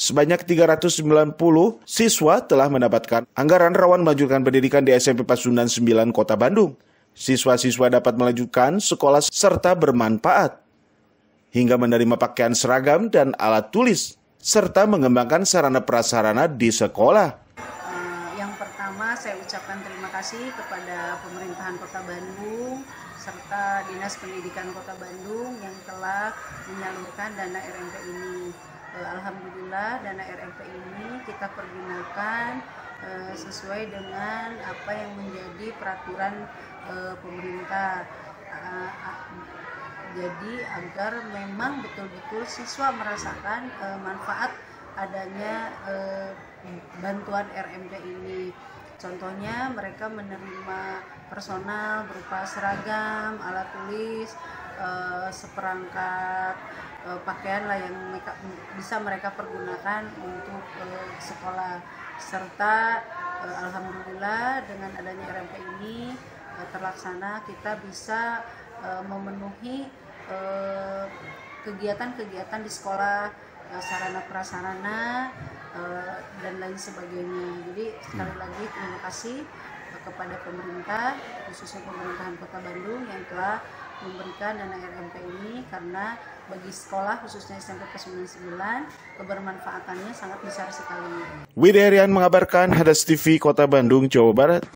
sebanyak 390 siswa telah mendapatkan anggaran rawan melanjutkan pendidikan di SMP Pasundan 9 Kota Bandung. Siswa-siswa dapat melanjutkan sekolah serta bermanfaat, hingga menerima pakaian seragam dan alat tulis, serta mengembangkan sarana prasarana di sekolah. Yang pertama, saya ucapkan terima kasih kepada pemerintahan Kota Bandung serta Dinas Pendidikan Kota Bandung yang telah menyalurkan dana RMP ini. Alhamdulillah dana RMP ini kita pergunakan sesuai dengan apa yang menjadi peraturan pemerintah. Jadi agar memang betul-betul siswa merasakan manfaat adanya bantuan RMP ini. Contohnya mereka menerima personal berupa seragam, alat tulis, seperangkat pakaian lah yang bisa mereka pergunakan untuk sekolah. Serta alhamdulillah dengan adanya RMP ini terlaksana, kita bisa memenuhi kegiatan-kegiatan di sekolah, sarana prasarana dan lain sebagainya. Jadi sekali lagi terima kasih kepada pemerintah, khususnya pemerintahan Kota Bandung yang telah memberikan dana RMP ini, karena bagi sekolah khususnya SMP Pasundan 9 kebermanfaatannya sangat besar sekali. Widerian mengabarkan, Hadas TV Kota Bandung, Jawa Barat.